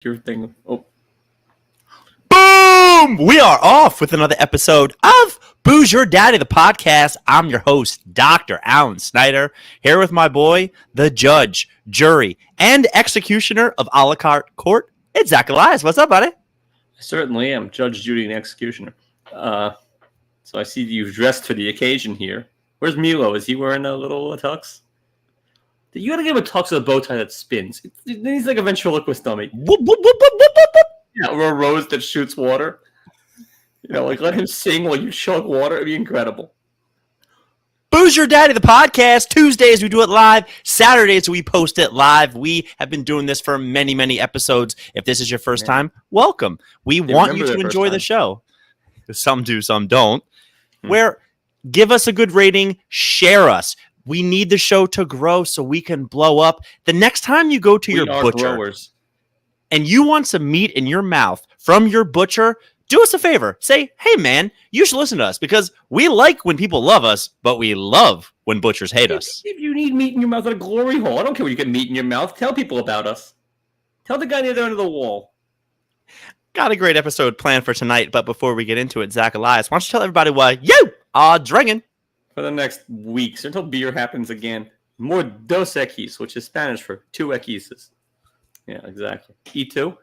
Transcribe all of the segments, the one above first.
your thing. Oh, Boom! We are off with another episode of Booze Your Daddy, the podcast. I'm your host, Dr. Alan Snyder, here with my boy, the judge, jury, and executioner of a la carte court. It's Zach Elias. What's up, buddy? I certainly am. Judge, Judy, and executioner. So I see you've dressed for the occasion here. Where's Milo? Is he wearing a little tux? You gotta give him a tux with a bow tie that spins. He's like a ventriloquist dummy. Whoop, whoop, whoop, whoop, whoop, whoop. Yeah, or a rose that shoots water. Like let him sing while you chug water. It'd be incredible. Booze Your Daddy, the podcast. Tuesdays we do it live. Saturdays we post it live. We have been doing this for many, many episodes. If this is your first time, welcome. We want you to enjoy the show. Some do, some don't. Give us a good rating, share us. We need the show to grow so we can blow up. The next time you go to your butcher and you want some meat in your mouth from your butcher, do us a favor. Say, hey, man, you should listen to us because we like when people love us, but we love when butchers hate us. If you need meat in your mouth at a glory hole, I don't care when you get meat in your mouth. Tell people about us. Tell the guy near the end of the wall. Got a great episode planned for tonight, but before we get into it, Zach Elias, why don't you tell everybody why you are drinking? For the next weeks, until beer happens again. More dos equis, which is Spanish for two equises. Yeah, exactly. E2?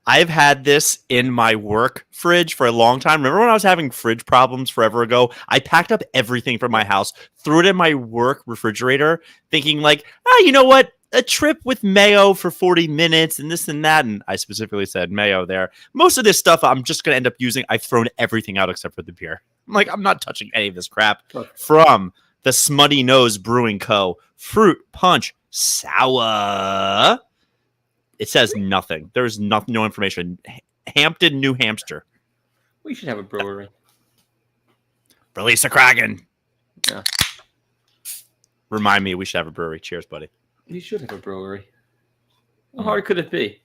I've had this in my work fridge for a long time. Remember when I was having fridge problems forever ago? I packed up everything from my house, threw it in my work refrigerator, thinking like, you know what? A trip with mayo for 40 minutes and this and that. And I specifically said mayo there. Most of this stuff I'm just going to end up using. I've thrown everything out except for the beer. I'm like, I'm not touching any of this crap. From the Smutty Nose Brewing Co. Fruit Punch Sour. It says nothing. There's no information. Hampton, New Hampshire. We should have a brewery. Release a Kraken. Yeah. Remind me we should have a brewery. Cheers, buddy. We should have a brewery. How hard could it be?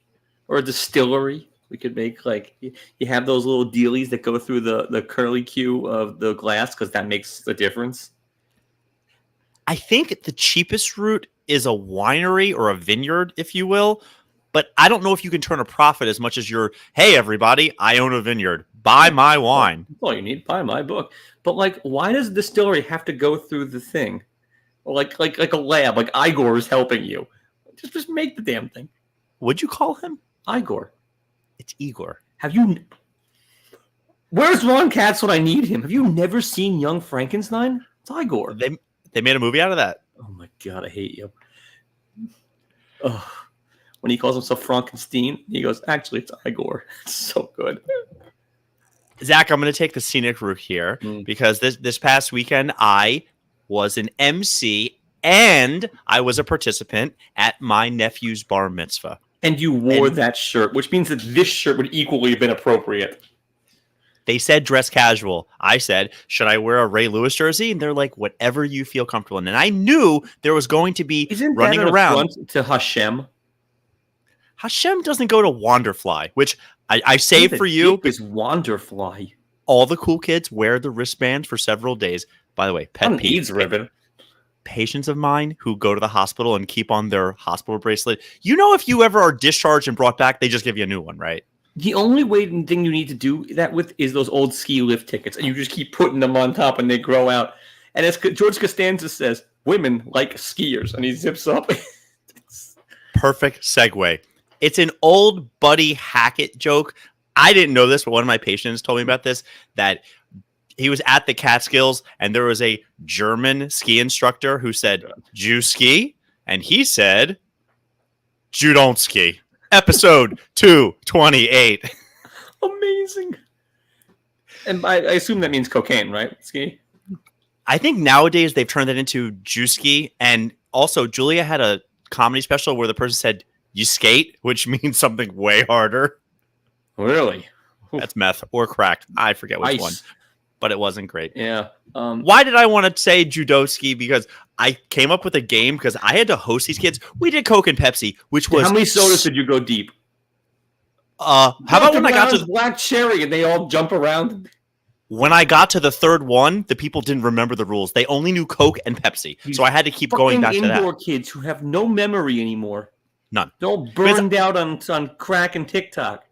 Or a distillery? We could make like you have those little dealies that go through the curly Q of the glass because that makes the difference. I think the cheapest route is a winery or a vineyard, if you will. But I don't know if you can turn a profit as much as hey, everybody, I own a vineyard. Buy my wine. That's all you need. Buy my book. But like, why does a distillery have to go through the thing? Or like a lab, like Igor is helping you. Just make the damn thing. What'd you call him? Igor. It's Igor. Where's Ron Katz when I need him? Have you never seen Young Frankenstein? It's Igor. They made a movie out of that. Oh my God, I hate you. Oh, when he calls himself Frankenstein, he goes, actually, it's Igor. It's so good. Zach, I'm going to take the scenic route here because this past weekend, I was an MC and I was a participant at my nephew's bar mitzvah. And you wore that shirt, which means that this shirt would equally have been appropriate. They said dress casual. I said, should I wear a Ray Lewis jersey? And they're like, whatever you feel comfortable in. And I knew there was going to be running around. To Hashem? Hashem doesn't go to Wanderfly, which I saved for you. Is Wanderfly. All the cool kids wear the wristbands for several days. By the way, pet peeve. Ribbon. Patients of mine who go to the hospital and keep on their hospital bracelet. You know, if you ever are discharged and brought back, they just give you a new one, right? The only thing you need to do that with is those old ski lift tickets, and you just keep putting them on top, and they grow out. And as George Costanza says, women like skiers, and he zips up. Perfect segue. It's an old Buddy Hackett joke. I didn't know this, but one of my patients told me about this, that he was at the Catskills, and there was a German ski instructor who said, "You ski?" And he said, "You don't ski." Episode 228. Amazing. And I assume that means cocaine, right? Ski? I think nowadays they've turned it into Juski. And also, Julia had a comedy special where the person said, "You skate," which means something way harder. Really? That's meth or crack. I forget which one. But it wasn't great. Yeah. Why did I want to say judoski? Because I came up with a game because I had to host these kids. We did Coke and Pepsi, which was... How many sodas did you go deep? How about when I got to... Black cherry and they all jump around? When I got to the third one, the people didn't remember the rules. They only knew Coke and Pepsi. So I had to keep going back to that. Indoor kids who have no memory anymore. None. They're all burned out on crack and TikTok.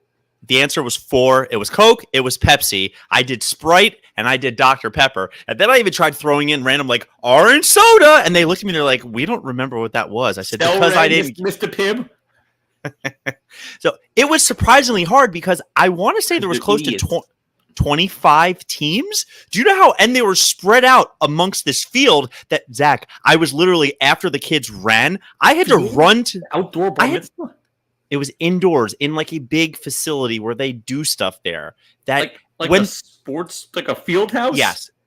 The answer was 4. It was Coke, it was Pepsi. I did Sprite, and I did Dr. Pepper. And then I even tried throwing in random, like, orange soda. And they looked at me, they're like, we don't remember what that was. I said, because I didn't. Mr. Pibb. So it was surprisingly hard because I want to say there was close to 25 teams. Do you know how? And they were spread out amongst this field that, Zach, I was literally, after the kids ran, I had to run to outdoor bar mitzvah. It was indoors in like a big facility where they do stuff there. That like when a sports, like a field house.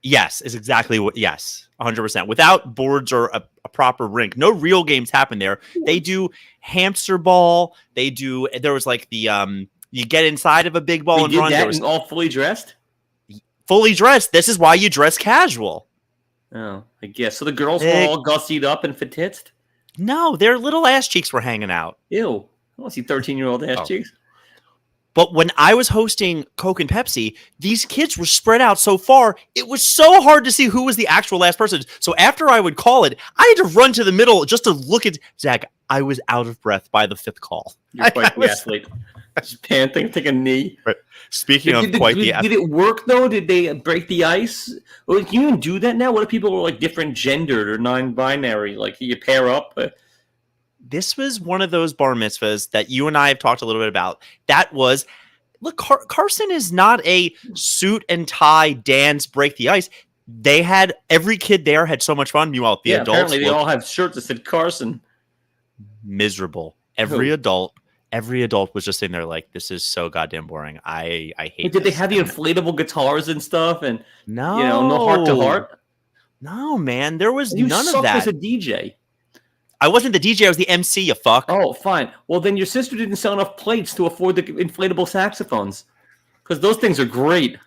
Yes, is exactly what. Yes, 100%. Without boards or a proper rink, no real games happen there. They do hamster ball. They do. There was like the you get inside of a big ball and run. That and all fully dressed. Fully dressed. This is why you dress casual. Oh, I guess. So the girls were all gussied up and fetitzed? No, their little ass cheeks were hanging out. Ew. I want to see 13-year-old ass cheeks. But when I was hosting Coke and Pepsi, these kids were spread out so far, it was so hard to see who was the actual last person. So after I would call it, I had to run to the middle just to look at Zach. I was out of breath by the 5th call. You're quite the athlete. Just panting, take a knee. Right. Speaking of quite the athlete. Did it work, though? Did they break the ice? Or can you even do that now? What if people were like different gendered or non-binary? Like, you pair up? This was one of those bar mitzvahs that you and I have talked a little bit about. That was, look, Carson is not a suit and tie dance, break the ice. They had, every kid there had so much fun. Meanwhile, the adults apparently they all have shirts that said Carson. Miserable. Every adult was just sitting there like, this is so goddamn boring. I hate. Did they have the inflatable guitars and stuff? And no, no heart to heart. No, man, there was you none of that. As a DJ. I wasn't the DJ. I was the MC. You fuck. Oh, fine. Well, then your sister didn't sell enough plates to afford the inflatable saxophones, because those things are great.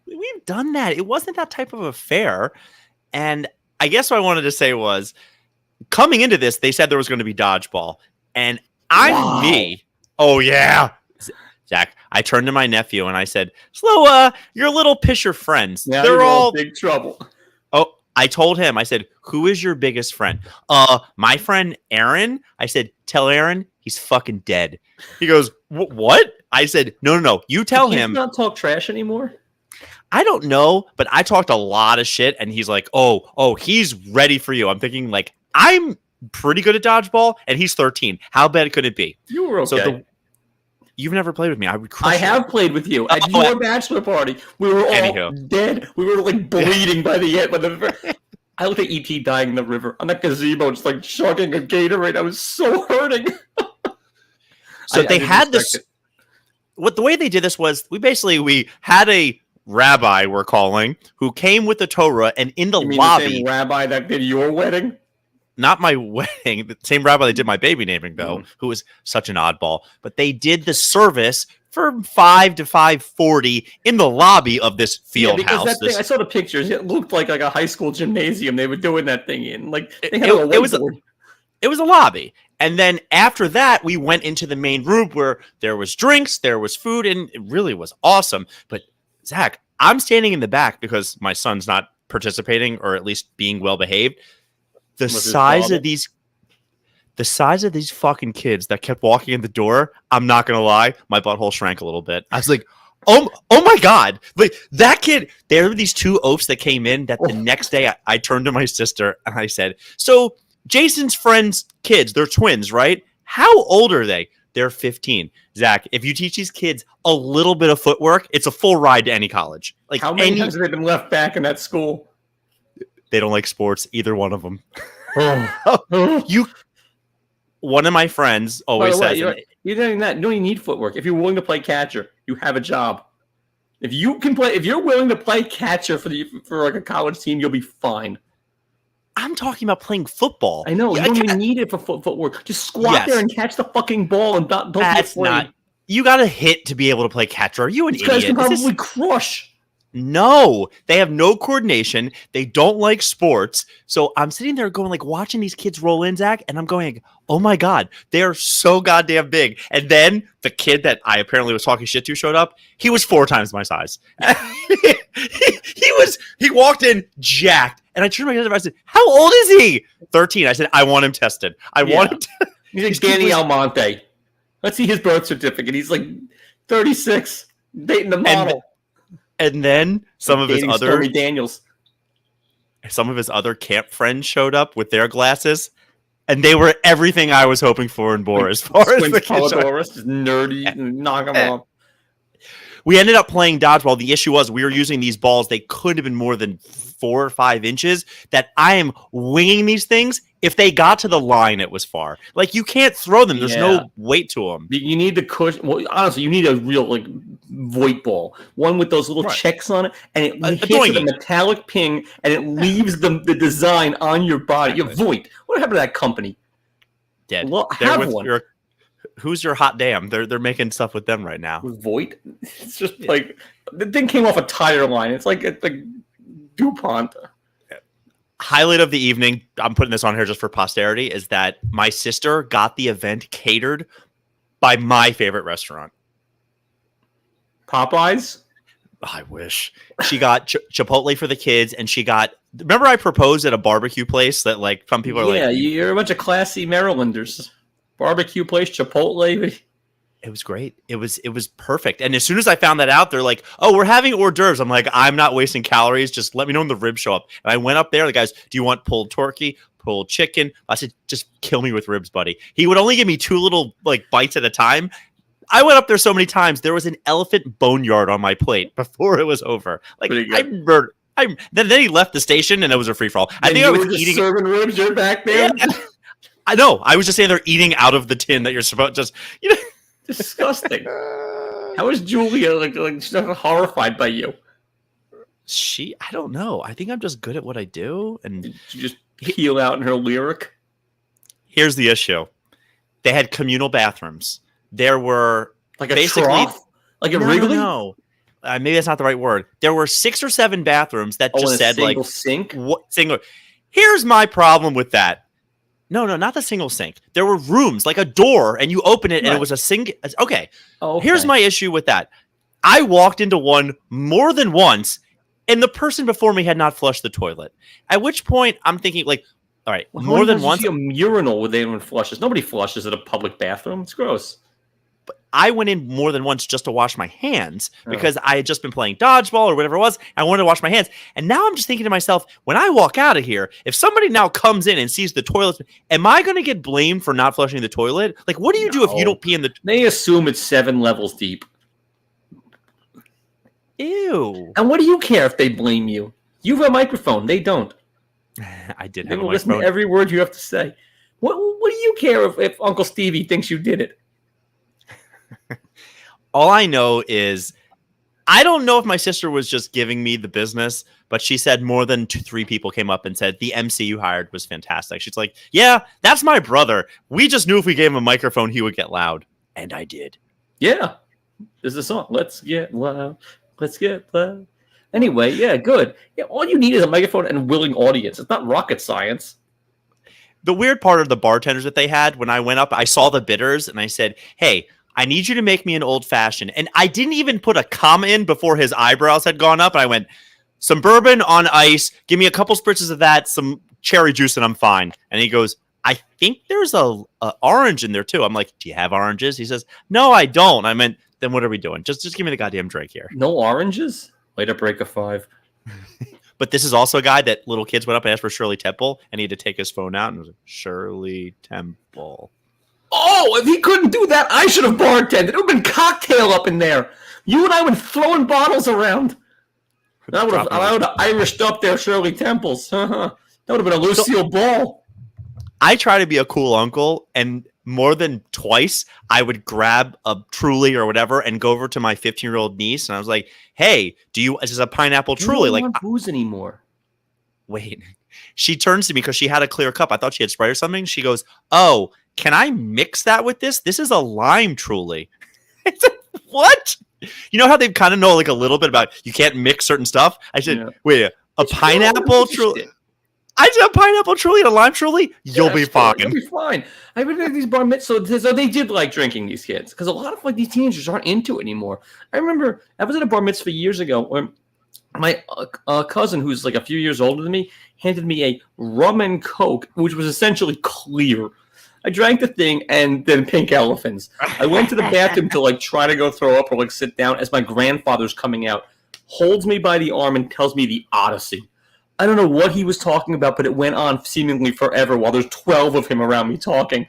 We've done that. It wasn't that type of affair. And I guess what I wanted to say was, coming into this, they said there was going to be dodgeball, and I'm me. Oh yeah, Zach. I turned to my nephew and I said, "So, your little Pisher friends, now they're all big trouble." Oh, I told him. I said, "Who is your biggest friend?" My friend Aaron. I said, "Tell Aaron he's fucking dead." He goes, "What?" I said, "No. You tell him." Not talk trash anymore. I don't know, but I talked a lot of shit, and he's like, "Oh, he's ready for you." I'm thinking like, I'm pretty good at dodgeball, and he's 13. How bad could it be? You were okay. So you've never played with me. I have played with you at your bachelor party. We were all dead. We were like bleeding by the end. I looked at ET dying in the river on that gazebo, just like chugging a Gatorade. I was so hurting. So they had this. The way they did this was we had a rabbi, we're calling, who came with the Torah, and in the lobby. The same rabbi that did your wedding? Not my wedding. The same rabbi that did my baby naming, though, who was such an oddball. But they did the service from 5 to 5:40 in the lobby of this field house. That thing, I saw the pictures. It looked like a high school gymnasium they were doing that thing in. Like they had it was a lobby. And then after that, we went into the main room where there was drinks, there was food, and it really was awesome. But Zach, I'm standing in the back because my son's not participating, or at least being well behaved. The size of these fucking kids that kept walking in the door, I'm not gonna lie, my butthole shrank a little bit. I was like, oh my God. Like that kid, there were these two oafs that came in that the next day I turned to my sister and I said, "So Jason's friends' kids, they're twins, right? How old are they?" They're 15. Zach, if you teach these kids a little bit of footwork, it's a full ride to any college. Like how many times have they been left back in that school? They don't like sports, either one of them. One of my friends always says, you don't even need footwork. If you're willing to play catcher, you have a job. If you're willing to play catcher for like a college team, you'll be fine. I'm talking about playing football. I know. You don't even need it for footwork. Just squat there and catch the fucking ball and don't be afraid. You got to hit to be able to play catcher. Are you an idiot? These guys can probably crush. No, they have no coordination. They don't like sports. So I'm sitting there going, like, watching these kids roll in, Zach, and I'm going, oh my God, they are so goddamn big. And then the kid that I apparently was talking shit to showed up. He was 4 times my size. He walked in jacked. And I turned to my other and I said, how old is he? 13. I said, I want him tested. I want him He's like Danny Almonte. Let's see his birth certificate. He's like 36, dating the model. And then some of his Stormy Daniels. Some of his other camp friends showed up with their glasses, and they were everything I was hoping for in Boris. As far as the Polidorus, just nerdy, knock him off. We ended up playing dodgeball. The issue was we were using these balls. They couldn't have been more than 4 or 5 inches. That I am winging these things. If they got to the line, it was far. Like, you can't throw them. There's no weight to them. You need the cushion. Well, honestly, you need a real like void ball, one with those little checks on it, and it hits with a metallic ping, and it leaves the design on your body. Your Void. What happened to that company? Dead. Well, have one. Who's your hot damn? They're making stuff with them right now. Void. It's just like the thing came off a tire line. It's like DuPont. Highlight of the evening, I'm putting this on here just for posterity, is that my sister got the event catered by my favorite restaurant. Popeyes? I wish. She got Chipotle for the kids, and she got... Remember I proposed at a barbecue place that, like, some people are like... Yeah, you're a bunch of classy Marylanders. Barbecue place, Chipotle... It was great. It was perfect. And as soon as I found that out, they're like, "Oh, we're having hors d'oeuvres." I'm like, "I'm not wasting calories. Just let me know when the ribs show up." And I went up there. The guys, "Do you want pulled turkey, pulled chicken?" I said, "Just kill me with ribs, buddy." He would only give me 2 little like bites at a time. I went up there so many times. There was an elephant boneyard on my plate before it was over. Like I murdered. Then he left the station and it was a free for all. I think I was eating serving ribs. You're back there. Yeah. I know. I was just saying they're eating out of the tin that you're supposed to just Disgusting. How is Julia like she's not horrified by you? I don't know. I think I'm just good at what I do. And you just peel out in her lyric. Here's the issue. They had communal bathrooms. There were like a trough? Like a Wrigley? No. Maybe that's not the right word. There were 6 or 7 bathrooms that just said single sink? Single. Here's my problem with that. No, not the single sink. There were rooms, like a door, and you open it, and it was a sink. Okay. Here's my issue with that. I walked into one more than once, and the person before me had not flushed the toilet. At which point, I'm thinking, like, all right, more than once. You see a urinal where anyone flushes. Nobody flushes at a public bathroom. It's gross. But I went in more than once just to wash my hands because I had just been playing dodgeball or whatever it was. I wanted to wash my hands. And now I'm just thinking to myself, when I walk out of here, if somebody now comes in and sees the toilet, am I going to get blamed for not flushing the toilet? Like, what do you do if you don't pee in the... They assume it's 7 levels deep. Ew. And what do you care if they blame you? You have a microphone. They don't. I did have a microphone. Listen to every word you have to say. What do you care if Uncle Stevie thinks you did it? All I know is I don't know if my sister was just giving me the business, but she said more than 3 people came up and said the MC you hired was fantastic. She's like, "Yeah, that's my brother. We just knew if we gave him a microphone, he would get loud." And I did. Yeah. There's a song. Let's get loud. Let's get loud. Anyway, yeah, good. Yeah, all you need is a microphone and a willing audience. It's not rocket science. The weird part of the bartenders that they had, when I went up, I saw the bitters and I said, "Hey, I need you to make me an old fashioned." And I didn't even put a comma in before his eyebrows had gone up. And I went, "Some bourbon on ice. Give me a couple spritzes of that, some cherry juice, and I'm fine." And he goes, "I think there's a orange in there too." I'm like, "Do you have oranges?" He says, "No, I don't." I meant, "Then what are we doing? Just give me the goddamn drink here." No oranges? Way to break a 5. But this is also a guy that little kids went up and asked for Shirley Temple, and he had to take his phone out and was like, "Shirley Temple." Oh, if he couldn't do that, I should have bartended. It would have been cocktail up in there. You and I would have throwing bottles around. I would have Irished up there Shirley Temples. That would have been a Lucille Ball. I try to be a cool uncle, and more than twice, I would grab a Truly or whatever and go over to my 15-year-old niece, and I was like, "Hey, is this a pineapple Truly?" I don't want booze anymore. Wait. She turns to me because she had a clear cup. I thought she had Sprite or something. She goes, "Oh, can I mix that with this? This is a lime Truly." I said, "What?" You know how they kind of know like a little bit about you can't mix certain stuff? I said, "Wait, a pineapple Truly?" I said, "A pineapple Truly and a lime Truly? You'll be fine." You'll be fine. I've been at these bar mitzvahs, so they did like drinking, these kids, because a lot of like these teenagers aren't into it anymore. I remember I was at a bar mitzvah years ago where my cousin, who's like a few years older than me, handed me a rum and coke, which was essentially clear. I drank the thing and then pink elephants. I went to the bathroom to like try to go throw up or like sit down as my grandfather's coming out, holds me by the arm and tells me the Odyssey. I don't know what he was talking about, but it went on seemingly forever while there's 12 of him around me talking.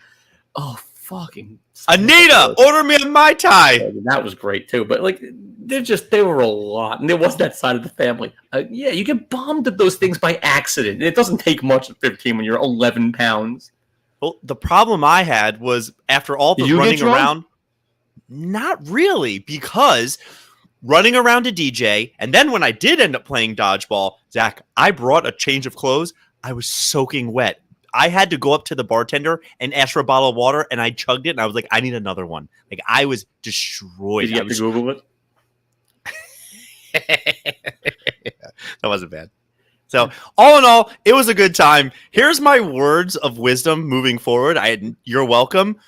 Oh, fucking Anita, order me a Mai Tai. That was great too, but like they were a lot, and there was that side of the family. Yeah, you get bombed at those things by accident. It doesn't take much at 15 when you're 11 pounds. Well, the problem I had was after all the running around, not really, because running around to DJ, and then when I did end up playing dodgeball, Zach, I brought a change of clothes. I was soaking wet. I had to go up to the bartender and ask for a bottle of water, and I chugged it, and I was like, I need another one. Like, I was destroyed. Did you have to Google it? That wasn't bad. So, all in all, it was a good time. Here's my words of wisdom moving forward. You're welcome.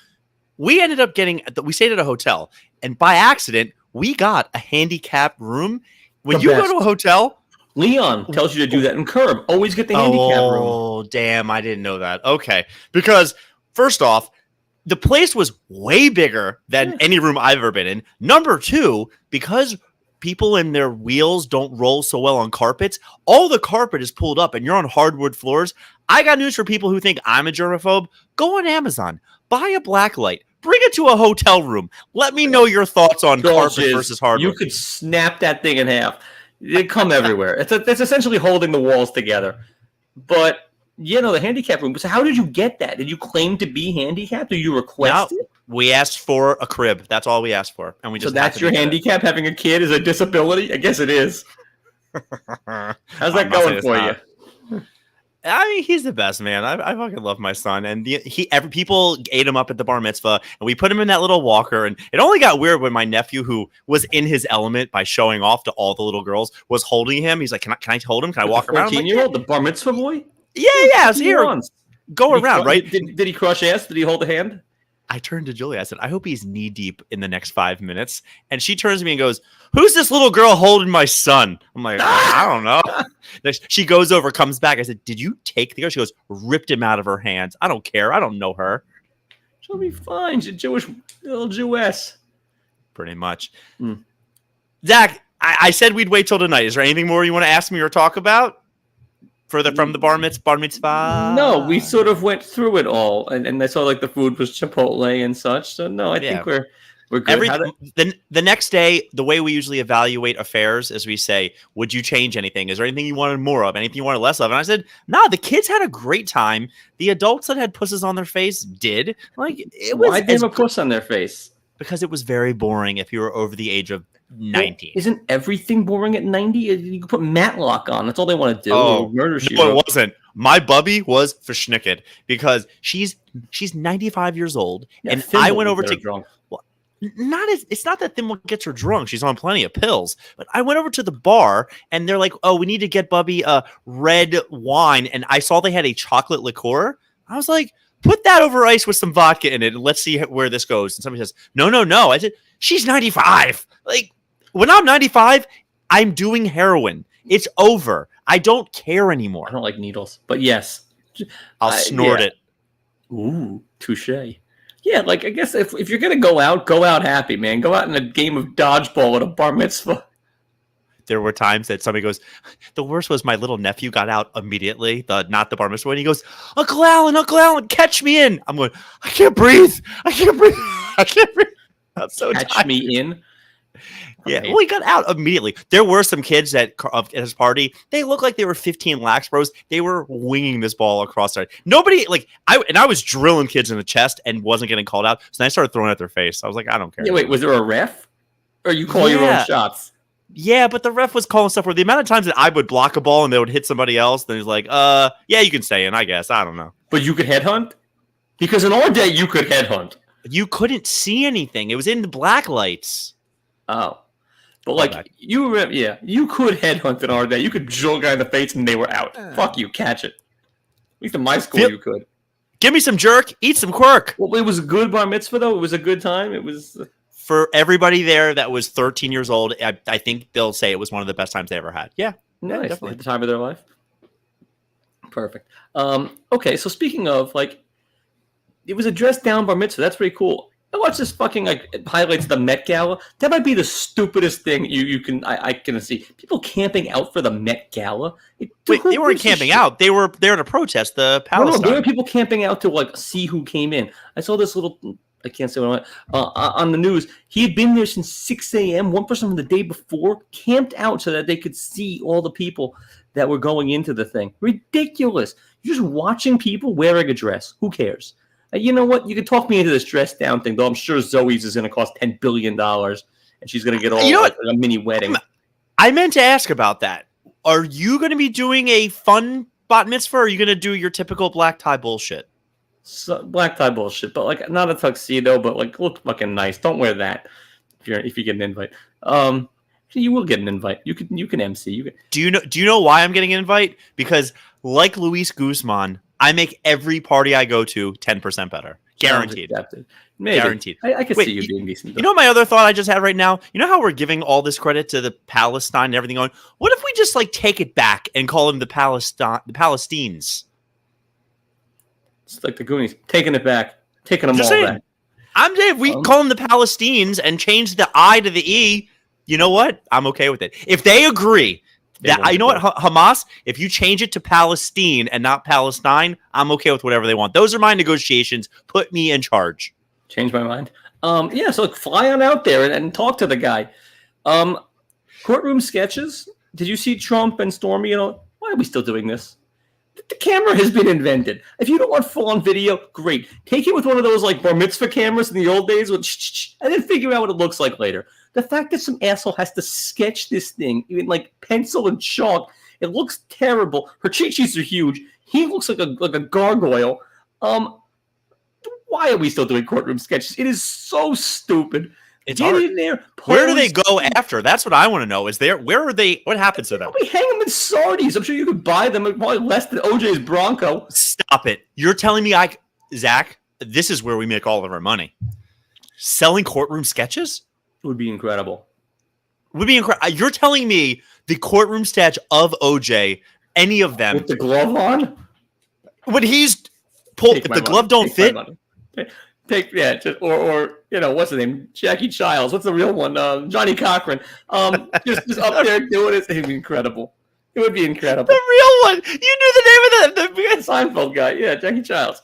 We ended up we stayed at a hotel, and by accident, we got a handicapped room. When you go to a hotel, Leon tells you to do that in Curb. Always get the handicap room. Oh, damn. I didn't know that. Okay. Because, first off, the place was way bigger than any room I've ever been in. Number two, because people in their wheels don't roll so well on carpets, all the carpet is pulled up and you're on hardwood floors. I got news for people who think I'm a germaphobe. Go on Amazon. Buy a black light. Bring it to a hotel room. Let me know your thoughts on carpet versus hardwood. You could snap that thing in half. They come everywhere. It's essentially holding the walls together. But, the handicap room. So how did you get that? Did you claim to be handicapped? Did you request it? We asked for a crib. That's all we asked for. And we just so that's your handicap? Having a kid is a disability? I guess it is. How's that going for you? I mean, he's the best, man. I fucking love my son, and people ate him up at the bar mitzvah, and we put him in that little walker. And it only got weird when my nephew, who was in his element by showing off to all the little girls, was holding him. He's like, "Can I hold him? Can I walk around?" 14-year-old, the bar mitzvah boy. Yeah. So here, go around, right? Did he crush ass? Did he hold a hand? I turned to Julia. I said, I hope he's knee deep in the next 5 minutes. And she turns to me and goes, "Who's this little girl holding my son?" I'm like, I don't know. She goes over, comes back. I said, "Did you take the girl?" She goes, "Ripped him out of her hands. I don't care. I don't know her." She'll be fine. She's a Jewish little Jewess. Pretty much. Zach, I said we'd wait till tonight. Is there anything more you want to ask me or talk about? Further from the bar mitzvah? No, we sort of went through it all, and I saw like the food was Chipotle and such. So no, I think we're good. The next day, the way we usually evaluate affairs is we say, "Would you change anything? Is there anything you wanted more of? Anything you wanted less of?" And I said, "Nah, the kids had a great time. The adults that had pusses on their face did. Like it was." Why did they have a puss on their face? Because it was very boring if you were over the age of 19. Well, isn't everything boring at 90? You can put Matlock on. That's all they want to do. Oh, no, it wasn't. My bubby was verschnicked because she's 95 years old, and I went over to drunk. Well, it's not that Thimble gets her drunk. She's on plenty of pills. But I went over to the bar, and they're like, "Oh, we need to get Bubby a red wine." And I saw they had a chocolate liqueur. I was like, "Put that over ice with some vodka in it, and let's see where this goes." And somebody says, No. I said, "She's 95. Like, when I'm 95, I'm doing heroin. It's over. I don't care anymore." I don't like needles, but yes. I'll snort it. Ooh, touche. Yeah, like, I guess if you're going to go out happy, man. Go out in a game of dodgeball at a bar mitzvah. There were times that somebody goes, the worst was my little nephew got out immediately, not the bar mitzvah, and he goes, Uncle Alan, catch me in. I'm going, I can't breathe. I'm so Catch tired. me in? Yeah, well, he got out immediately. There were some kids at his party. They looked like they were 15 lax bros. They were winging this ball across there. Nobody, I was drilling kids in the chest and wasn't getting called out. So then I started throwing at their face. I was like, I don't care. Yeah, wait, was there a ref? Or you call your own shots? Yeah, but the ref was calling stuff where the amount of times that I would block a ball and they would hit somebody else, then he's like, yeah, you can stay in, I guess. I don't know. But you could headhunt? Because in our day, you could headhunt. You couldn't see anything. It was in the black lights. Oh. But you could headhunt in our day. You could drill a guy in the face and they were out. Fuck you, catch it. At least in my school, you could. Give me some jerk, eat some quirk. Well, it was a good bar mitzvah, though. It was a good time. It was... For everybody there that was 13 years old, I think they'll say it was one of the best times they ever had. Yeah. Nice. Definitely. At the time of their life. Perfect. Okay, so speaking of, it was a dressed down bar mitzvah. That's pretty cool. I watched this fucking highlights of the Met Gala. That might be the stupidest thing I can see. People camping out for the Met Gala. Wait, they weren't camping out. They were there to protest the Palestine. No, there were people camping out to see who came in. I saw this little. I can't say what I want. On the news, he had been there since 6 a.m. One person from the day before camped out so that they could see all the people that were going into the thing. Ridiculous. You're just watching people wearing a dress. Who cares? You know what? You can talk me into this dress down thing, though I'm sure Zoe's is going to cost $10 billion, and she's going to get all a mini wedding. I meant to ask about that. Are you going to be doing a fun bat mitzvah, or are you going to do your typical black tie bullshit? Black tie bullshit, but not a tuxedo, but look fucking nice. Don't wear that if you get an invite. You will get an invite. You can MC. Do you know why I'm getting an invite? Because like Luis Guzman, I make every party I go to 10% better. Guaranteed. Maybe. Guaranteed. I can see you being decent. You know my other thought I just had right now? You know how we're giving all this credit to the Palestine and everything going? What if we just take it back and call them the Palestines? It's like the Goonies. Taking it back. Taking them just all saying. back. I'm saying if we call them the Palestines and change the I to the E, you know what? I'm okay with it. If they agree that, you know what, Hamas, if you change it to Palestine and not Palestine, I'm okay with whatever they want. Those are my negotiations. Put me in charge. Change my mind. So fly on out there and talk to the guy. Courtroom sketches. Did you see Trump and Stormy? Why are we still doing this? The camera has been invented. If you don't want full-on video, great. Take it with one of those bar mitzvah cameras in the old days, and then figure out what it looks like later. The fact that some asshole has to sketch this thing, even pencil and chalk, it looks terrible. Her cheeks are huge. He looks like a gargoyle. Why are we still doing courtroom sketches? It is so stupid. It's Get hard. in there. Where do they go after? That's what I want to know. Where are they? What happens to them? We hang them in Sardis. I'm sure you could buy them at probably less than OJ's Bronco. Stop it. You're telling me Zach, this is where we make all of our money. Selling courtroom sketches? It would be incredible. You're telling me the courtroom sketch of OJ, any of them. With the glove on? When he's pulled, if the glove don't fit. Or what's the name? Jackie Childs. What's the real one? Johnny Cochran. Just up there doing it. It'd be incredible. It would be incredible. The real one. You knew the name of the Seinfeld guy. Yeah, Jackie Childs.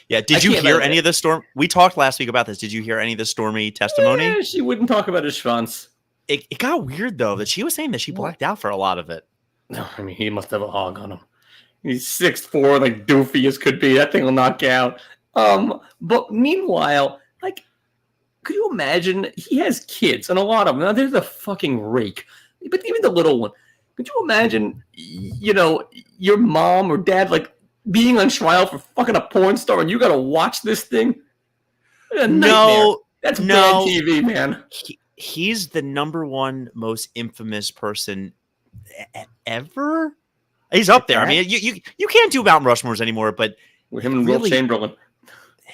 Did you hear any of the Storm? We talked last week about this. Did you hear any of the Stormy testimony? Yeah, she wouldn't talk about his schwanz. It got weird though that she was saying that she blacked out for a lot of it. No, I mean he must have a hog on him. He's 6'4", doofy as could be. That thing will knock you out. But meanwhile, could you imagine? He has kids, and a lot of them. Now, there's a fucking rake, but even the little one. Could you imagine? Your mom or dad being on trial for fucking a porn star, and you got to watch this thing. No, that's bad TV, man. He's the number one most infamous person ever. He's up there. I mean, you can't do Mount Rushmores anymore, but with him and Will Chamberlain.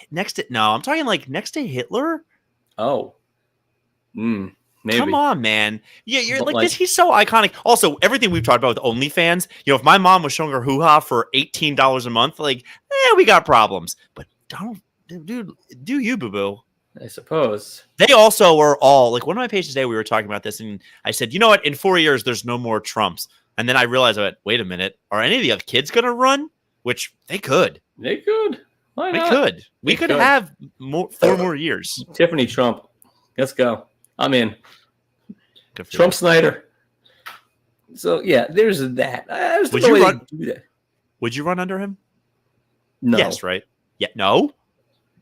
I'm talking next to Hitler. Oh, maybe. Come on, man. Yeah, you're this. He's so iconic. Also, everything we've talked about with OnlyFans. If my mom was showing her hoo-ha for $18 a month, we got problems. But don't, dude, do you, boo-boo? I suppose. They also are all one of my pages today. We were talking about this, and I said, you know what? In 4 years, there's no more Trumps. And then I realized, wait a minute. Are any of the other kids going to run? Which they could. They could. Why not? They could. We could have 4 more years. Tiffany Trump. Let's go. I'm in. Trump Snyder. So, yeah, there's that. Would you run under him? No. Yes, right? Yeah. No?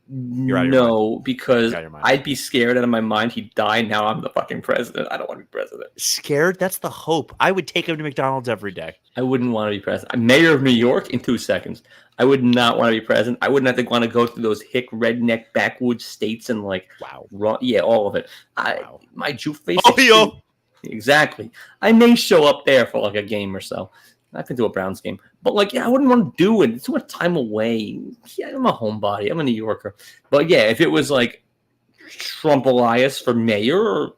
No, because I'd be scared out of my mind. He'd die. Now I'm the fucking president. I don't want to be president. Scared? That's the hope. I would take him to McDonald's every day. I wouldn't want to be president. I'm mayor of New York in 2 seconds. I would not want to be president. I wouldn't have to want to go through those hick redneck backwoods states and all of it. My Jew face. Oh, exactly. I may show up there for a game or so. I could do a Browns game. But I wouldn't want to do it. It's too much time away. Yeah, I'm a homebody. I'm a New Yorker. But yeah, if it was Trump Elias for mayor,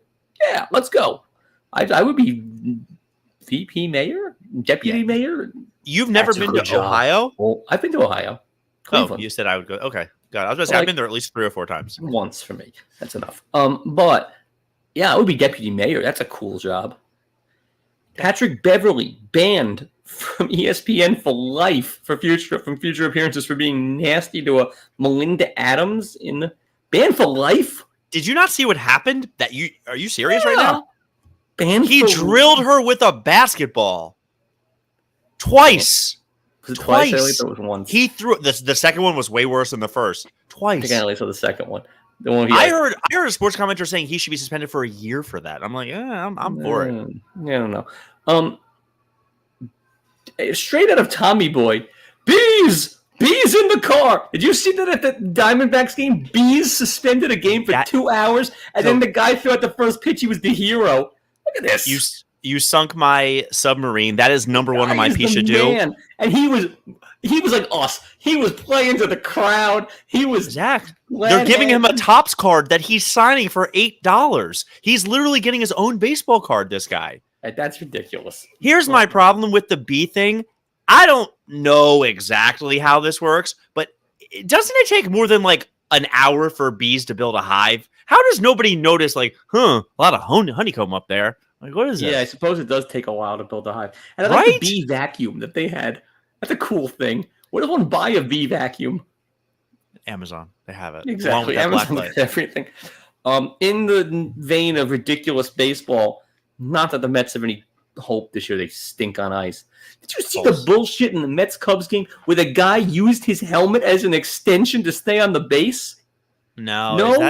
yeah, let's go. I would be VP mayor, deputy mayor. You've never been to Ohio? Well, I've been to Ohio. Cleveland. Oh, you said I would go. Okay, got it. I was going to say I've been there at least 3 or 4 times. Once for me. That's enough. But yeah, I would be deputy mayor. That's a cool job. Patrick Beverly banned from ESPN for life from future appearances for being nasty to a Melinda Adams banned for life. Did you not see what happened? Are you serious right now? Banned. He drilled her with a basketball twice. Was it twice? I thought it was once. He threw the second one was way worse than the first. Twice. I think I only saw the second one. The one I heard a sports commenter saying he should be suspended for a year for that. I'm like, yeah, I'm for it. Yeah, I don't know. Straight out of Tommy Boy, bees in the car. Did you see that at the Diamondbacks game? Bees suspended a game for 2 hours, and then the guy threw out the first pitch. He was the hero. Look at this. You sunk my submarine. That is number one on my Pishadoo. And he was like us. He was playing to the crowd. He was Zach. They're giving him a Topps card that he's signing for $8. He's literally getting his own baseball card, this guy. That's ridiculous. Here's my problem with the bee thing. I don't know exactly how this works, but doesn't it take more than like an hour for bees to build a hive? How does nobody notice a lot of honeycomb up there? Like, what is this? Yeah, I suppose it does take a while to build a hive. And I like the bee vacuum that they had. That's a cool thing. What if one buy a bee vacuum? Amazon. They have it. Exactly. Amazon has everything. In the vein of ridiculous baseball, not that the Mets have any hope this year. They stink on ice. Did you see the bullshit in the Mets-Cubs game where the guy used his helmet as an extension to stay on the base? No.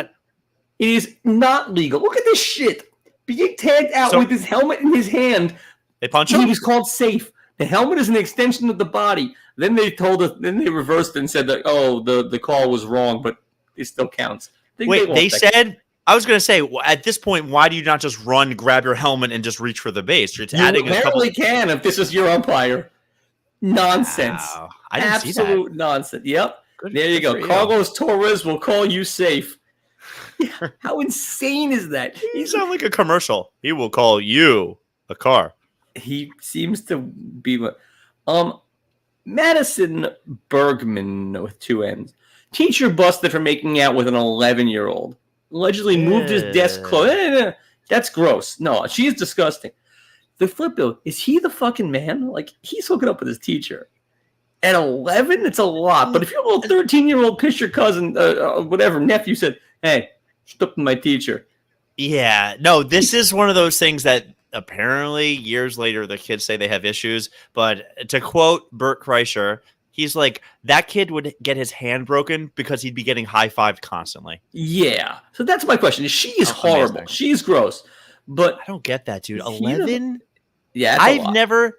It is not legal. Look at this shit. Being tagged out with his helmet in his hand. They punch him? He was called safe. The helmet is an extension of the body. Then they told us. Then they reversed it and said that the call was wrong, but it still counts. Wait, they said. I was going to say at this point, why do you not just run, grab your helmet, and just reach for the base? It's adding you apparently can if this is your umpire. Nonsense. Wow. I didn't see that. Absolute nonsense. Yep. There you go. Carlos Torres will call you safe. Yeah, how insane is that? You sound like a commercial. He will call you a car. He seems to be Madison Bergman with 2 N's. Teacher busted for making out with an 11-year-old. Allegedly moved his desk close. That's gross. No, she is disgusting. The flip though, is he the fucking man? Like, he's hooking up with his teacher. At 11, it's a lot. But if your little 13-year-old pissed your cousin, whatever, nephew said, hey, stop with my teacher. Yeah. No, this is one of those things that apparently years later the kids say they have issues. But to quote Bert Kreischer, he's like, that kid would get his hand broken because he'd be getting high-fived constantly. Yeah. So that's my question. She is horrible. Amazing. She's gross. But I don't get that, dude. 11? Yeah, I've never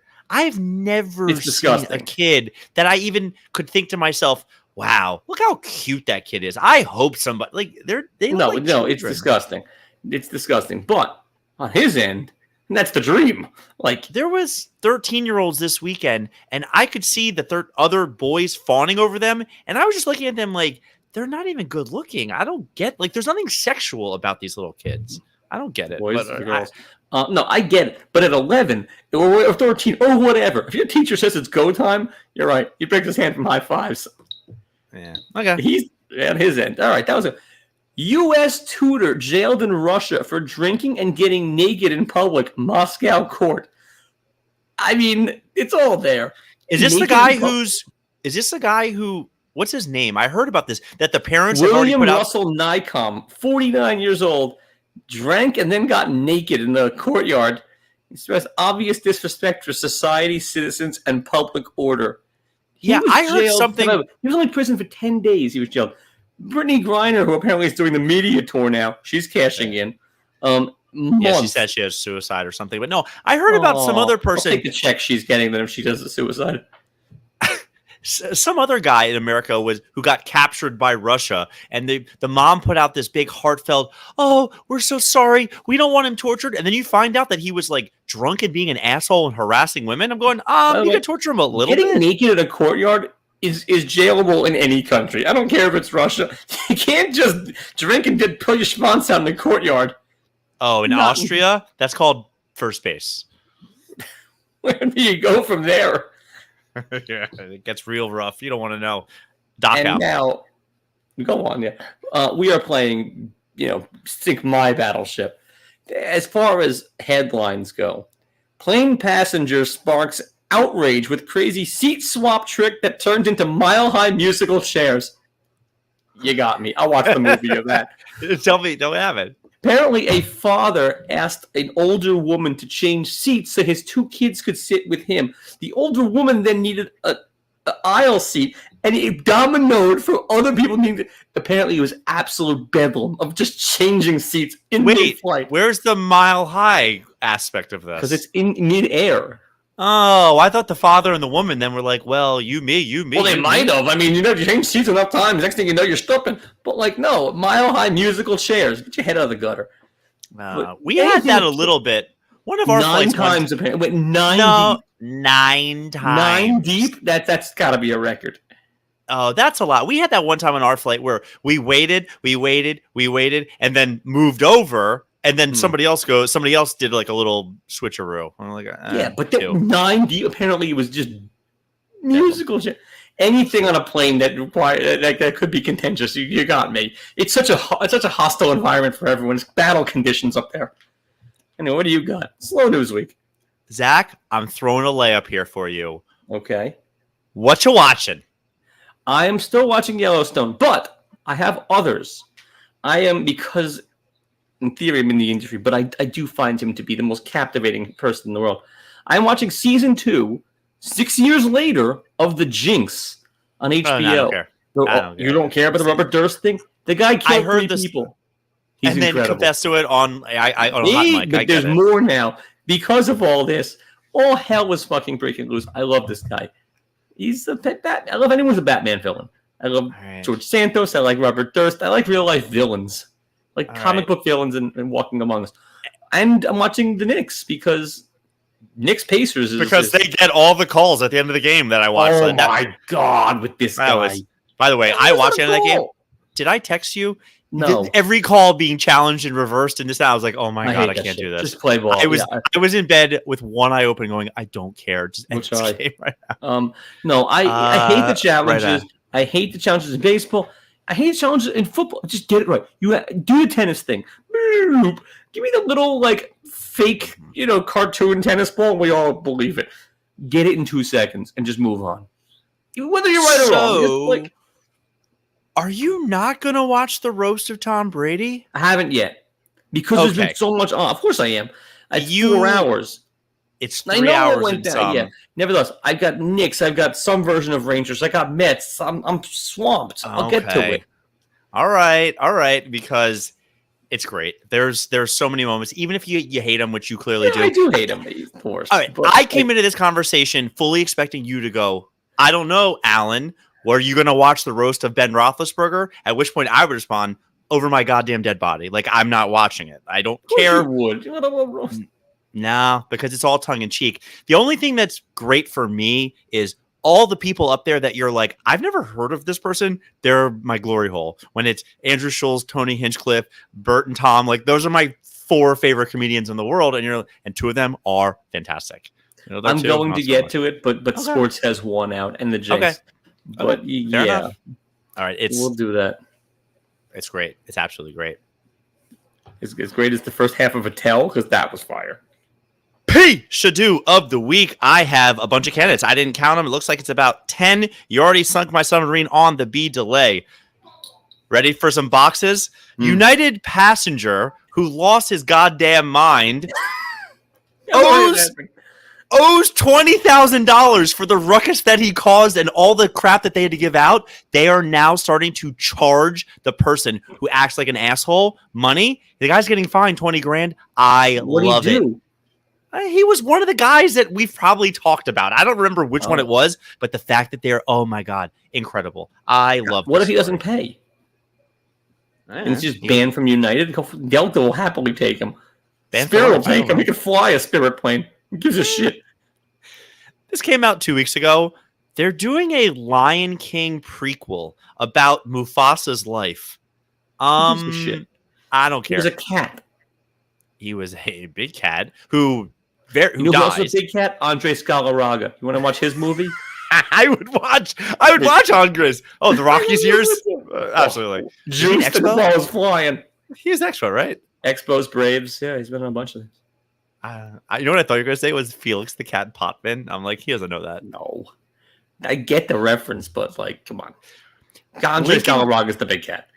seen a kid that I even could think to myself, wow, look how cute that kid is. I hope somebody No, it's disgusting. It's disgusting. But on his end, that's the dream. Like, there was 13-year-olds this weekend, and I could see the other boys fawning over them, and I was just looking at them like, they're not even good looking. I don't get, like, there's nothing sexual about these little kids. I don't get it. Boys or girls. No, I get it. But at 11 or 13 or whatever, if your teacher says it's go time, you're right. He breaks his hand from high fives. Yeah. Okay. He's on his end. All right. That was a U.S. tutor jailed in Russia for drinking and getting naked in public. Moscow court. I mean, it's all there. Is this the guy who? What's his name? I heard about this. That the parents William have already put Russell Nycom, 49 years old, drank and then got naked in the courtyard. He expressed obvious disrespect for society, citizens, and public order. I heard something. He was only in prison for 10 days. He was jailed. Brittany Griner, who apparently is doing the media tour now, she's cashing in. Yeah, she said she has suicide or something. But no, I heard about some other person. I'll take the check she's getting then if she does the suicide. Some other guy in America who got captured by Russia, and the mom put out this big heartfelt, "Oh, we're so sorry. We don't want him tortured." And then you find out that he was like drunk and being an asshole and harassing women. I'm going, you can torture him a little bit. Getting naked in a courtyard is jailable in any country. I don't care if it's Russia. You can't just drink and pull your schwanz out in the courtyard. Oh, in Austria, that's called first base. Where do you go from there? Yeah, it gets real rough. You don't want to know. Dock and out. now, go on, yeah. We are playing, Sink My Battleship. As far as headlines go, plane passenger sparks outrage with crazy seat swap trick that turns into mile-high musical chairs. You got me. I'll watch the movie of that. Tell me, don't have it. Apparently, a father asked an older woman to change seats so his 2 kids could sit with him. The older woman then needed an aisle seat, and it dominoed for other people needing to. Apparently, it was absolute bedlam of just changing seats in mid-flight. Where's the mile high aspect of this? Because it's in midair. Oh, I thought the father and the woman then were like, well, you, me. Well, they might have. I mean, you change seats enough times. Next thing you know, you're stopping. But, no, mile-high musical chairs. Get your head out of the gutter. We had that a little bit. One of our 9 times, apparently. Went 9 deep. 9 times. 9 deep? That's got to be a record. Oh, that's a lot. We had that one time on our flight where we waited, and then moved over. And then somebody else did like a little switcheroo. I'm like, yeah, but 9 deep, apparently it was just musical shit. Anything on a plane that could be contentious, you got me. It's such a hostile environment for everyone. It's battle conditions up there. Anyway, what do you got? Slow news week. Zach, I'm throwing a layup here for you. Okay. What you watching? I am still watching Yellowstone, but I have others. Because in theory I'm in the industry, but I do find him to be the most captivating person in the world. I'm watching season 2, 6 years later, of The Jinx on HBO. I don't care. You don't care about the Robert Durst thing? The guy killed 3 people. He's and then incredible. confessed to it on a hot mic. But there's more now. Because of all this, all hell was fucking breaking loose. I love this guy. He's a pet Batman. I love anyone who's a Batman villain. I love George Santos. I like Robert Durst. I like real-life villains. Like comic book villains and Walking Among Us. And I'm watching the Knicks because Knicks Pacers is... Because they get all the calls at the end of the game that I watched. Oh, my God, with this guy. By the way, I watched the end of the game. Did I text you? No. Every call being challenged and reversed and this. I was like, oh my God, I can't do this. Just play ball. I was in bed with one eye open going, I don't care. Just end this game right now. No, I hate the challenges. I hate the challenges in baseball. I hate the challenges in football. Just get it right. You do the tennis thing. Give me the little fake, cartoon tennis ball. And we all believe it. Get it in 2 seconds and just move on. Whether you're right or wrong. Just, are you not going to watch the roast of Tom Brady? I haven't yet. Because there's been so much on. Of course I am. It's 4 hours. It's 3 hours and some. Yeah. Nevertheless, I've got Knicks. I've got some version of Rangers. I got Mets. I'm swamped. I'll get to it. All right. Because it's great. There's so many moments. Even if you hate them, which you clearly do. I do hate them, of course. All right. I came into this conversation fully expecting you to go, I don't know, Alan. Were you going to watch the roast of Ben Roethlisberger? At which point I would respond, over my goddamn dead body. I'm not watching it. I don't care. You would. No, because it's all tongue in cheek. The only thing that's great for me is all the people up there that you're like, I've never heard of this person. They're my glory hole. When it's Andrew Schultz, Tony Hinchcliffe, Bert and Tom, those are my 4 favorite comedians in the world, and 2 of them are fantastic. I'm going to get to it, but sports has won out, and the Jinx. Okay. But Fair enough. All right, we'll do that. It's great. It's absolutely great. As great as the first half of Attell, because that was fire. Pishadoo of the week. I have a bunch of candidates. I didn't count them. It looks like it's about 10. You already sunk my submarine on the B delay. Ready for some boxes? United passenger who lost his goddamn mind owes $20,000 for the ruckus that he caused and all the crap that they had to give out. They are now starting to charge the person who acts like an asshole money. The guy's getting fined 20 grand. I love it. He was one of the guys that we've probably talked about. I don't remember which one it was, but the fact that they're, oh my God, incredible. I love it. What if he doesn't pay? And it's just banned from United? Delta will happily take him. Spirit will take him. He can fly a Spirit plane. Who gives a shit? This came out 2 weeks ago. They're doing a Lion King prequel about Mufasa's life. Shit. I don't care. He was a cat. He was a big cat who died. Also a big cat? Andre Scalaraga. You want to watch his movie? I would watch Hungers. Oh, the Rockies years? Absolutely. Juice to the ball is flying. He was Expo, right? Expos, Braves. Yeah, he's been on a bunch of things. You know what I thought you were going to say was Felix the Cat Potman. I'm like, he doesn't know that. No. I get the reference, but come on. Andres Galarraga is the big cat.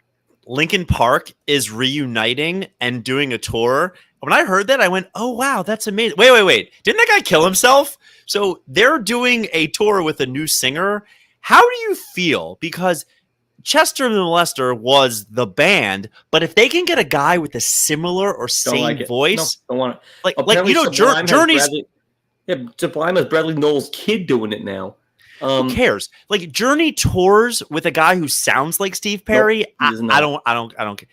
Lincoln Park is reuniting and doing a tour. When I heard that, I went, oh, wow, that's amazing. Wait. Didn't that guy kill himself? So they're doing a tour with a new singer. How do you feel? Because Chester the Molester was the band, but if they can get a guy with a similar or same voice, don't want it. Journey's. Sublime has Bradley Knowles' kid doing it now. Who cares? Journey tours with a guy who sounds like Steve Perry. Nope, I don't care.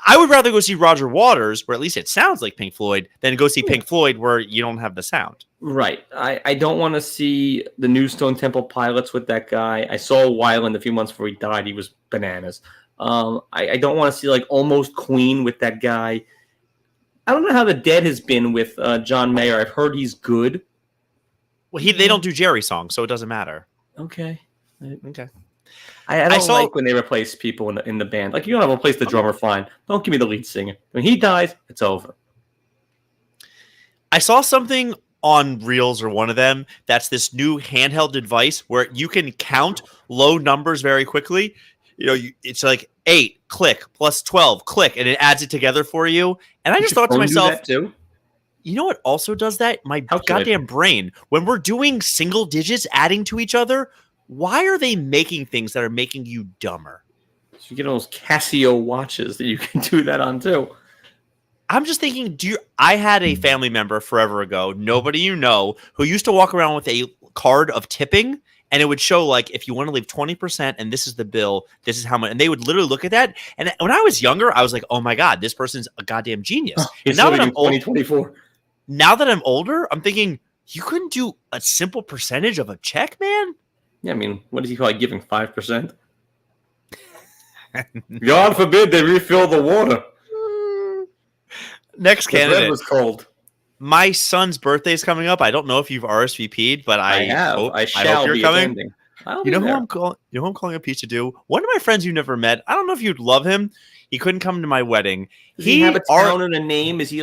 I would rather go see Roger Waters, where at least it sounds like Pink Floyd, than go see Pink Floyd, where you don't have the sound. Right. I don't want to see the new Stone Temple Pilots with that guy. I saw Weiland a few months before he died. He was bananas. I don't want to see Almost Queen with that guy. I don't know how the Dead has been with John Mayer. I've heard he's good. Well, they don't do Jerry songs, so it doesn't matter. Okay. I don't like when they replace people in the band. You don't have to replace the drummer, fine. Don't give me the lead singer. When he dies, it's over. I saw something on Reels or one of them that's this new handheld device where you can count low numbers very quickly. It's 8, click, plus 12, click, and it adds it together for you. And I just thought to myself, too? You know what also does that? My goddamn brain. When we're doing single digits adding to each other, why are they making things that are making you dumber? You get those Casio watches that you can do that on too. I'm just thinking, I had a family member forever ago, nobody you know, who used to walk around with a card of tipping, and it would show if you want to leave 20% and this is the bill, this is how much, and they would literally look at that. And when I was younger, I was like, oh my God, this person's a goddamn genius. And now that I'm 2024. Now that I'm older, I'm thinking, you couldn't do a simple percentage of a check, man? Yeah, I mean, what does he call it, giving 5%? God forbid they refill the water. Next candidate. The bread was cold. My son's birthday is coming up. I don't know if you've RSVP'd, but I hope you're coming. Attending. You know who I'm calling? You know who I'm calling a Pishadoo? One of my friends you never met. I don't know if you'd love him. He couldn't come to my wedding. Does he have a town and a name? Is he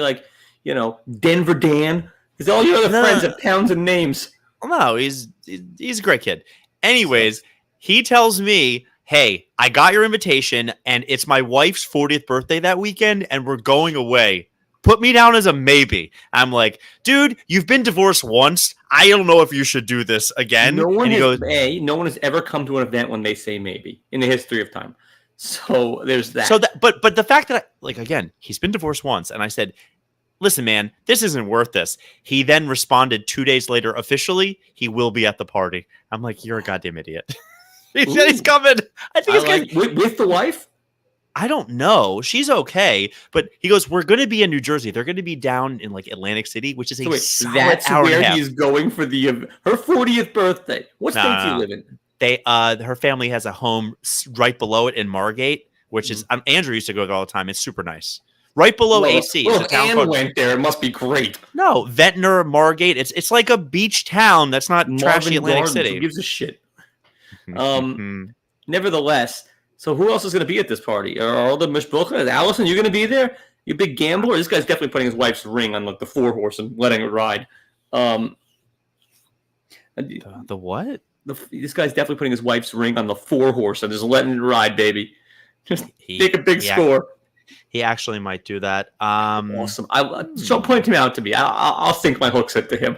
Denver Dan? Because all your other friends have towns and names. No, he's a great kid. Anyways, he tells me, hey, I got your invitation, and it's my wife's 40th birthday that weekend, and we're going away. Put me down as a maybe. I'm like, dude, you've been divorced once. I don't know if you should do this again. No one has ever come to an event when they say maybe in the history of time. So there's that. But the fact that, again, he's been divorced once, and I said, listen, man, this isn't worth this. He then responded 2 days later, officially, he will be at the party. I'm like, you're a goddamn idiot. He's coming. I think with the wife? I don't know. She's okay. But he goes, we're going to be in New Jersey. They're going to be down in Atlantic City, which is that's where he's going for her 40th birthday. What state do you live in? Her family has a home right below it in Margate, which is, Andrew used to go there all the time. It's super nice. Right below AC. Well, if Anne went there, it must be great. No, Ventnor, Margate. It's like a beach town that's not trashy Atlantic City. Who gives a shit? Nevertheless, so who else is going to be at this party? Are all the Mishbulka? Is Allison, you going to be there? You big gambler? This guy's definitely putting his wife's ring on the 4-horse and letting it ride. The what? This guy's definitely putting his wife's ring on the 4-horse and just letting it ride, baby. Just take a big score. He actually might do that. Awesome. So point him out to me. I'll sink my hooks into him.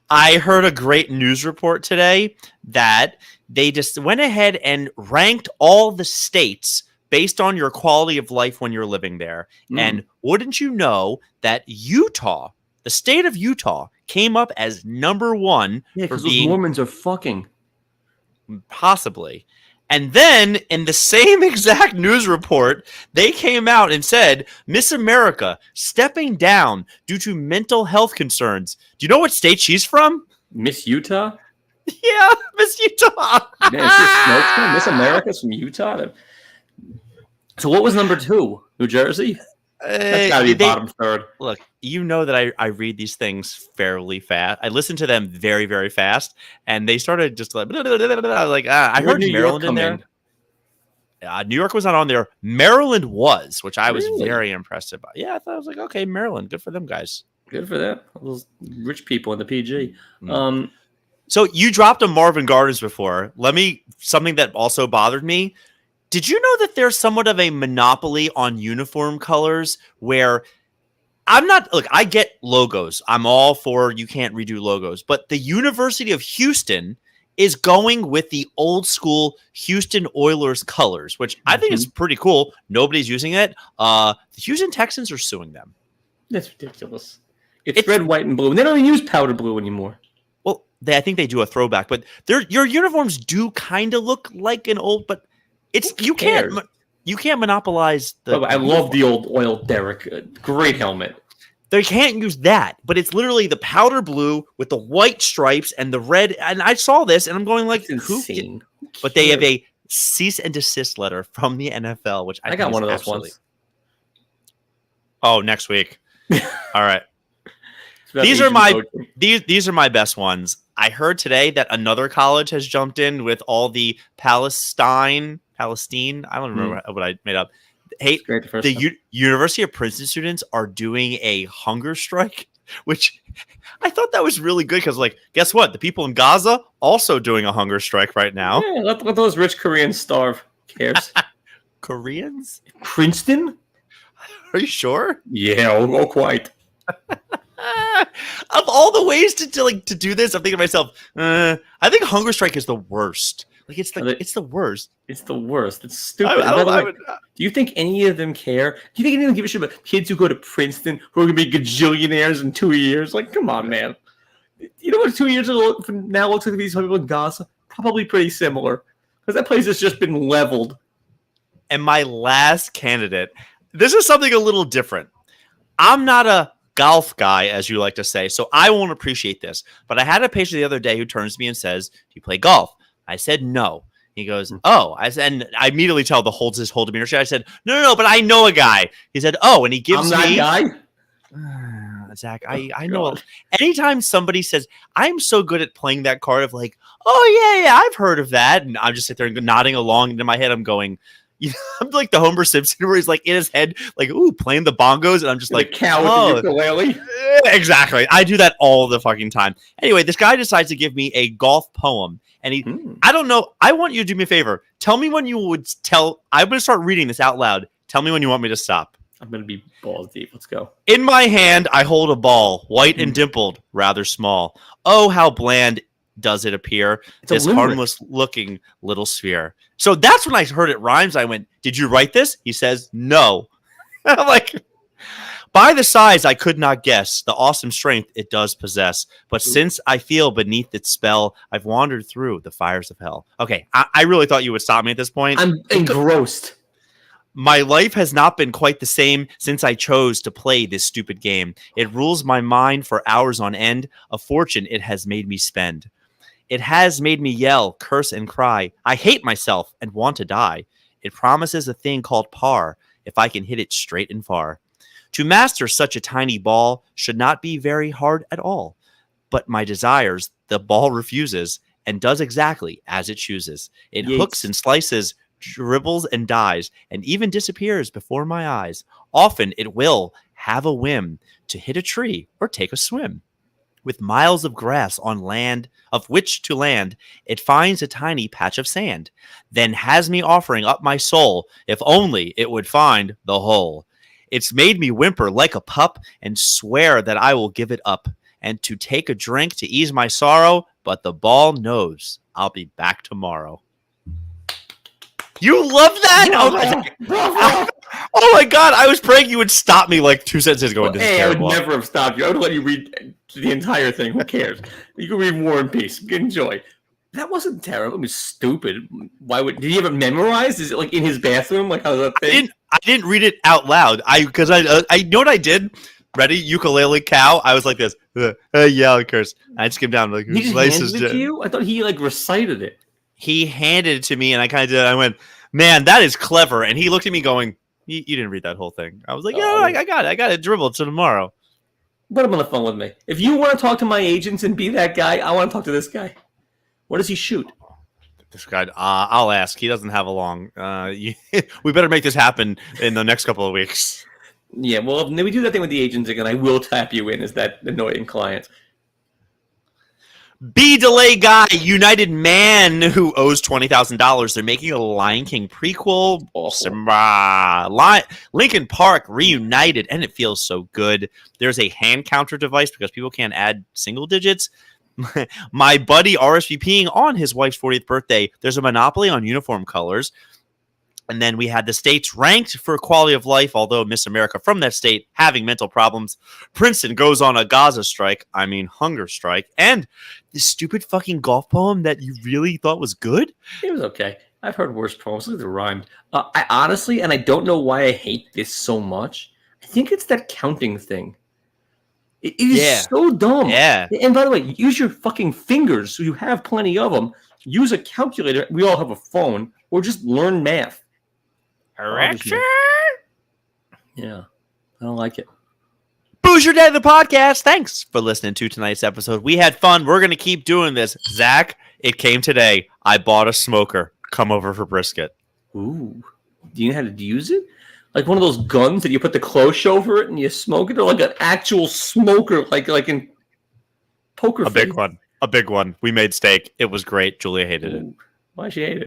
I heard a great news report today that they just went ahead and ranked all the states based on your quality of life when you're living there. And wouldn't you know that Utah, the state of Utah, came up as number 1 for being... those Mormons are fucking. Possibly. And then, in the same exact news report, they came out and said, Miss America stepping down due to mental health concerns. Do you know what state she's from? Miss Utah? Yeah, Miss Utah. Miss America's from Utah? So what was number 2? New Jersey? That's gotta be bottom third. Look, you know that I read these things fairly fast. I listen to them very, very fast, and they started just like, I heard Maryland in there. New York was not on there. Maryland was, which I was very impressed about. Yeah, I thought I was like, okay, Maryland, good for them guys. Good for them. Those rich people in the PG. So you dropped a Marvin Gardens before. Something that also bothered me. Did you know that there's somewhat of a monopoly on uniform colors where I get logos. I'm all for you can't redo logos, but the University of Houston is going with the old school Houston Oilers colors, which I think is pretty cool. Nobody's using it. The Houston Texans are suing them. That's ridiculous. It's red, white, and blue. And they don't even use powder blue anymore. Well, I think they do a throwback, but your uniforms do kind of look like an old, but you can't monopolize the. I love the old oil derrick. Great helmet. They can't use that, but it's literally the powder blue with the white stripes and the red. And I saw this, and I'm going like, insane. But they have a cease and desist letter from the NFL, which I got one of those ones. Oh, next week. All right. These are my best ones. I heard today that another college has jumped in with all the Palestine. I don't remember what I made up. Hey, University of Princeton students are doing a hunger strike, which I thought that was really good because, like, guess what? The people in Gaza also doing a hunger strike right now. Yeah, let those rich Koreans starve. Who cares? Koreans? Princeton? Are you sure? Yeah, oh, quite. Of all the ways to do this, I'm thinking to myself, I think hunger strike is the worst. Like it's the worst. It's the worst. It's stupid. Do you think any of them care? Do you think any of them give a shit about kids who go to Princeton who are going to be gajillionaires in 2 years? Like, come on, man. You know what 2 years from now looks like these people in Gaza? Probably pretty similar. Because that place has just been leveled. And my last candidate, this is something a little different. I'm not a golf guy, as you like to say, so I won't appreciate this. But I had a patient the other day who turns to me and says, "Do you play golf?" I said, "No." He goes, "Oh." And I immediately tell the hold demeanor shit. I said, No, but I know a guy. He said, "Oh," and he gives me. Guy? Zach, I know. Anytime somebody says, I'm so good at playing that card of like, oh yeah, I've heard of that, and I'm just sitting there nodding along, and in my head I'm going, I'm like the Homer Simpson where he's like in his head, like, ooh, playing the bongos, and I'm just like, cow with the ukulele. Exactly. I do that all the fucking time. Anyway, this guy decides to give me a golf poem, and I don't know. I want you to do me a favor. Tell me when you would tell. I'm going to start reading this out loud. Tell me when you want me to stop. I'm going to be balls deep. Let's go. In my hand, I hold a ball, white and dimpled, rather small. Oh, how bland does it appear, this harmless-looking little sphere. So that's when I heard it rhymes. I went, "Did you write this?" He says, "No." I'm like, by the size, I could not guess the awesome strength it does possess. But since I feel beneath its spell, I've wandered through the fires of hell. Okay, I really thought you would stop me at this point. I'm engrossed. My life has not been quite the same since I chose to play this stupid game. It rules my mind for hours on end. A fortune it has made me spend. It has made me yell, curse, and cry. I hate myself and want to die. It promises a thing called par if I can hit it straight and far. To master such a tiny ball should not be very hard at all. But my desires, the ball refuses and does exactly as it chooses. It hooks and slices, dribbles and dies, and even disappears before my eyes. Often it will have a whim to hit a tree or take a swim. With miles of grass on land, of which to land, it finds a tiny patch of sand, then has me offering up my soul, if only it would find the hole. It's made me whimper like a pup and swear that I will give it up, and to take a drink to ease my sorrow, but the ball knows I'll be back tomorrow. You love that? Oh my God, I was praying you would stop me like 2 sentences ago. I would never have stopped you. I would let you read the entire thing. Who cares? You can read War and Peace. Enjoy. That wasn't terrible. It was stupid. Did he have it memorized? Is it like in his bathroom? Like how's that thing? I didn't read it out loud. I know what I did. Ready? Ukulele cow. I was like this. Yeah, curse. I just came down like he just handed it to you? I thought he like recited it. He handed it to me, and I kind of did. I went, "Man, that is clever." And he looked at me going, You didn't read that whole thing. I was like, Oh. I got it. I got it dribbled to tomorrow. Put him on the phone with me. If you want to talk to my agents and be that guy, I want to talk to this guy. What does he shoot? This guy, I'll ask. He doesn't have a long. We better make this happen in the next couple of weeks. Yeah, well, if we do that thing with the agents again, I will tap you in as that annoying client. B-delay guy, United man who owes $20,000. They're making a Lion King prequel. Linkin Park reunited, and it feels so good. There's a hand counter device because people can't add single digits. My buddy RSVPing on his wife's 40th birthday. There's a monopoly on uniform colors. And then we had the states ranked for quality of life, although Miss America from that state having mental problems. Princeton goes on a Gaza strike. Hunger strike. And this stupid fucking golf poem that you really thought was good? It was okay. I've heard worse poems. Look at the rhyme. I honestly, and I don't know why I hate this so much, I think it's that counting thing. It is so dumb. Yeah. And by the way, use your fucking fingers. So you have plenty of them. Use a calculator. We all have a phone. Or just learn math. Correction. Yeah, I don't like it. Booze Your Dad, the podcast. Thanks for listening to tonight's episode. We had fun. We're going to keep doing this. Zach, it came today. I bought a smoker. Come over for brisket. Ooh. Do you know how to use it? Like one of those guns that you put the cloche over it and you smoke it? Or like an actual smoker, like in poker face? A big one. We made steak. It was great. Julia hated it. Why'd she hate it?